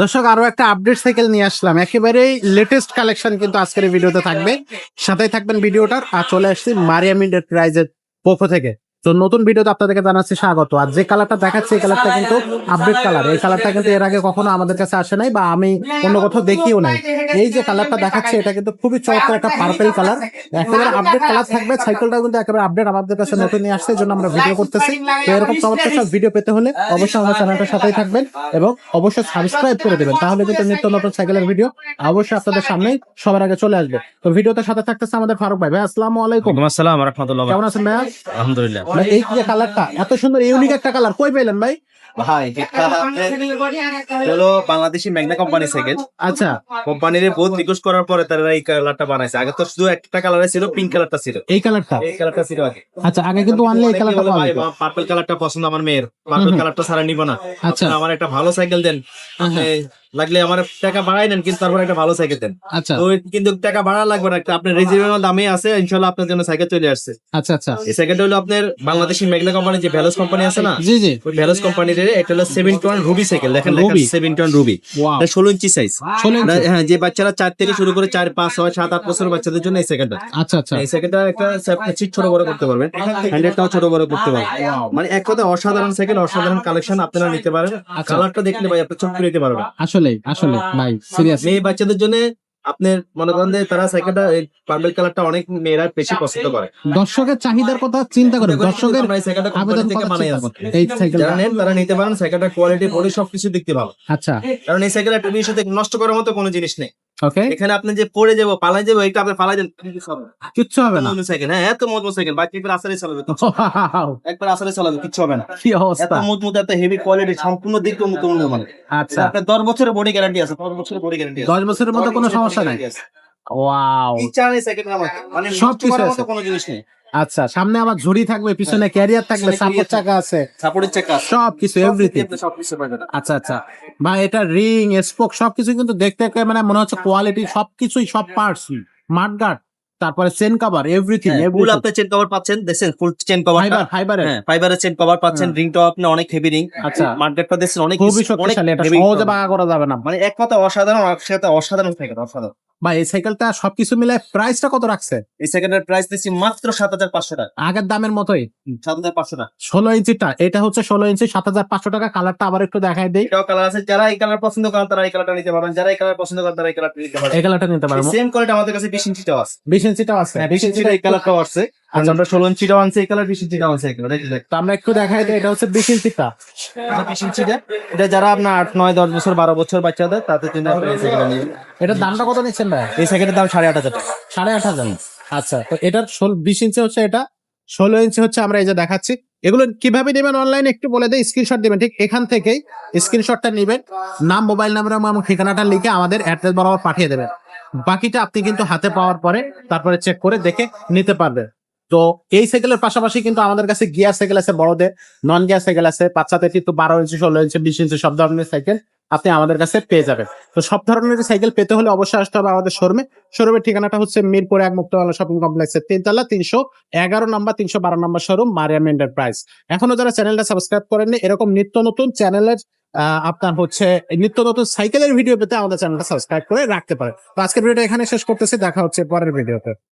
দর্শক আরো একটা আপডেট সাইকেল নিয়ে আসলাম, একেবারেই লেটেস্ট কালেকশন কিন্তু আজকের এই ভিডিওতে থাকবে। সাথেই থাকবেন ভিডিওটার। আর চলে আসছি মারিয়াম এন্টারপ্রাইজের পক্ষ থেকে। তো নতুন ভিডিওতে আপনাদেরকে জানাচ্ছি স্বাগত। আর যে কালারটা দেখাচ্ছি এই কালারটা কিন্তু আপডেট কালার। এই কালারটা কিন্তু এর আগে কখনো আমাদের কাছে আসে নাই বা আমি অন্য কোথাও দেখিও নাই। এই যে কালারটা দেখাচ্ছে এটা কিন্তু খুবই চমৎকার একটা পার্পল কালার, একেবারে আপডেট কালার থাকবে। সাইকেলটা কিন্তু একেবারে আপডেট আমাদের কাছে নতুন নিয়ে আসছে, এই জন্য আমরা ভিডিও করতেছি। তো এরকম চমৎকার সব ভিডিও পেতে হলে অবশ্যই আমার চ্যানেলটার সাথেই থাকবেন এবং অবশ্যই সাবস্ক্রাইব করে দেবেন, তাহলে কিন্তু নিত্য নতুন সাইকেলের ভিডিও অবশ্যই আপনাদের সামনে সবার আগে চলে আসবে। তো ভিডিওতে সাথে থাকতেছে আমাদের ফারুক ভাই। ভাই আসসালামু আলাইকুম। আসসালাম ওয়া রাহমাতুল্লাহ। কেমন আছেন ভাই? আলহামদুলিল্লাহ। ভাই এই যে কালারটা এত সুন্দর ইউনিক একটা কালার কই পেলেন ভাই? ভাই এটা হলো বাংলাদেশি ম্যাগনা কোম্পানি সাইকেল। আচ্ছা, কোম্পানির বহুত রিকোয়েস্ট করার পরে তারা এই কালারটা বানাইছে। আগে তো শুধু একটা কালার ছিল, পিঙ্ক কালারটা ছিল। এই কালারটা ছিল আগে। আচ্ছা, আগে কিন্তু অনলি এই কালারটা পাওয়া যেত। পার্পল কালারটা পছন্দ আমার মেয়ের। পার্পল কালারটা ছাড়া নিব না। আচ্ছা, আমার একটা ভালো সাইকেল দেন। আপনি লাগলে আমার টাকা বাড়াই নেন, কিন্তু তারপর একটা ভালো সাইকেল দেন। আচ্ছা, তো কিন্তু টাকা বাড়া লাগবে না, একটা আপনার রিজনেবল দামে আছে। ইনশাআল্লাহ আপনার জন্য সাইকেল চলে আসছে। আচ্ছা, আচ্ছা, এই সাইকেলটা হলো আপনার বাংলাদেশি ম্যাগনা কোম্পানি, যে ভ্যালস কোম্পানি আছে না, জি জি, ওই ভ্যালস কোম্পানির এটা হলো 71 রুবি সাইকেল। দেখেন রুবি। 71 রুবি। ওয়াও, 16 ইঞ্চি সাইজ। 16 ইঞ্চি। হ্যাঁ, যে বাচ্চারা 4 থেকে শুরু করে 4, 5, 6, 7, 8 বছরের বাচ্চাদের জন্য এই সাইকেলটা। আচ্ছা, আচ্ছা, এই সাইকেলটা একটা সিট ছোট বড় করতে পারবেন, হ্যান্ডেলটাও ছোট বড় করতে পারবেন। মানে এক কথা অসাধারণ সাইকেল, অসাধারণ কালেকশন আপনারা নিতে পারেন। কালারটা দেখলে ভাই আপনি চোখ নিতে পারবেন। আসলে আসলে ভাই সিরিয়াস। মেয়ে বাচ্চাদের জন্য আপনার মনে করেন যে তারা সাইকেলটা পার্পল কালারটা অনেক মেয়েরা বেশি পছন্দ করে। দর্শকের চাহিদার কথা চিন্তা করেন, দর্শকের আমরা এই সাইকেলটা আবেদন কোম্পানি থেকে কথা বানাই চিন্তা আনছি। করেন। এই সাইকেল যারা নেন তারা নিতে পারেন। সাইকেলটা কোয়ালিটি বডি সবকিছু দেখতে ভালো। আচ্ছা, কারণ এই সাইকেল একটা জিনিস নষ্ট করার মতো কোনো জিনিস নেই। ওকে, এখানে আপনি যে পড়ে যাবো, পালাই যাবো, এটা আপনি পালাই দেন, কিচ্ছু হবে না। সাইকেল। হ্যাঁ, এত মজবুত সাইকেল, বাকি একবার আসারে চালাবে, Wow, একবার আসারে চালাবে, কিচ্ছু হবে না। কি এত অবস্থা। মজবুত, এত হেভি কোয়ালিটি, সম্পূর্ণ দিক উন্নত মানে। আচ্ছা, আপনার 10 বছরের বডি গ্যারান্টি আছে, 10 বছরের বডি গ্যারান্টি আছে। 10 বছরের মধ্যে কোনো সমস্যা নাই। ওয়াও, কি চান এই সাইকেলের মধ্যে? মানে সব নষ্ট কিছু করার আছে। মতো কোনো জিনিস নেই। আচ্ছা, সামনে আবার ঝুড়ি থাকবে, পিছনে ক্যারিয়ার থাকবে, পিছনে সাপোর্ট carrier চাকা আছে, সাপোর্টের চেক আছে, সব কিছু এভরিথিং। আপনি সবকিছু পাবেন। আচ্ছা, আচ্ছা ভাই, এটা রিং স্পোক সবকিছু কিন্তু দেখতে মানে মনে হচ্ছে কোয়ালিটি সবকিছুই, সব পার্টস, মাডগার্ড, তারপরে চেন কভার, এভরিথিং ফুল আপনি চেন কভার পাচ্ছেন, দেখছেন ফুল চেন কভারটা। ফাইবারের। হ্যাঁ, ফাইবারের চেন কভার পাচ্ছেন। রিংটাও আপনি অনেক হেভি রিং। আচ্ছা, মার্কেটটা দেখছেন অনেক খুবই অনেক শক্তিশালী, এটা heavy সহজে cover। বাঁকা করা যাবে না। মানে এক কথা অসাধারণ, একসাথে অসাধারণ সাইকেল, অসাধারণ। ভাই এই সাইকেলটা সবকিছু মিলে প্রাইসটা কত রাখছে? এই সেকেন্ডের প্রাইস দিচ্ছি মাত্র 7,500 টাকা। আগের দামের মতোই। 7,500 টাকা। 16 ইঞ্চিটা, এটা হচ্ছে 16 ইঞ্চি, 7,500 টাকা। কালারটা আবার একটু দেখাই দেই। এটাও কালার আছে, যারা এই কালার পছন্দ করেন তারা এই কালারটা নিতে পারবেন, যারা এই কালার পছন্দ করেন তারা এই কালারটা নিতে পারবেন। এই কালারটা নিতে পারবো। সেম কোয়ালিটি আমাদের কাছে 20 ইঞ্চিটাও আছে। 20 ইঞ্চিটাও আছে। 20 ইঞ্চিটা এই কালারটাও আছে। আর আমরা 16 ইঞ্চিটাও আনছি, এই কালার 20 ইঞ্চিটাও আছে। এই কালার তো আমরা একটু দেখাই দিই, এটা হচ্ছে 20 ইঞ্চিটা। 20 ইঞ্চিটা, এটা যারা আপনার 8, 9, 10 বছর, 12 বছর বাচ্চাদের, তাদের জন্য আপনি এই সাইকেলটা নিবেন। এটার দামটা কত নিচ্ছেন ভাই? এই সাইকেলের দাম 8,500 টাকা। 8,500। আচ্ছা, তো এটার 20 ইঞ্চি হচ্ছে এটা, 16 ইঞ্চি হচ্ছে আমরা এই যে দেখাচ্ছি। এগুলো কিভাবে নেবেন অনলাইনে একটু বলে দেই। স্ক্রিনশট দিবেন, ঠিক এখান থেকেই স্ক্রিনশটটা নেবেন, নাম, মোবাইল নাম্বার এবং ঠিকানাটা লিখে আমাদের অ্যাড্রেস বরাবর পাঠিয়ে দেবেন। বাকিটা আপনি কিন্তু হাতে পাওয়ার পরে তারপরে চেক করে দেখে নিতে পারবেন। তো এই সাইকেলের পাশাপাশি কিন্তু আমাদের কাছে গিয়ার সাইকেল আছে, বড়দের নন গিয়ার সাইকেল আছে, বাচ্চাদের কিন্তু 12 ইঞ্চি, 16 ইঞ্চি, 20 ইঞ্চি সব ধরনের সাইকেল আপনি আমাদের কাছে পেয়ে যাবেন। তো সব ধরনের সাইকেল পেতে হলে অবশ্যই আসতে হবে আমাদের শোরুমে। শোরুমের ঠিকানাটা হচ্ছে মিরপুর 1 মুক্তাবালা শপিং কমপ্লেক্সের 3 তলা, 311 নম্বর, 312 নম্বর শোরুম, মারিয়াম এন্টারপ্রাইজ। এখনো যারা চ্যানেলটা সাবস্ক্রাইব করেননি, এরকম নিত্য নতুন চ্যানেলের আপনার হচ্ছে নিত্য নতুন সাইকেলের ভিডিও পেতে আমাদের চ্যানেলটা সাবস্ক্রাইব করে রাখতে পারেন। তো আজকের ভিডিওটা এখানে শেষ করতেছি, দেখা হচ্ছে পরের ভিডিওতে।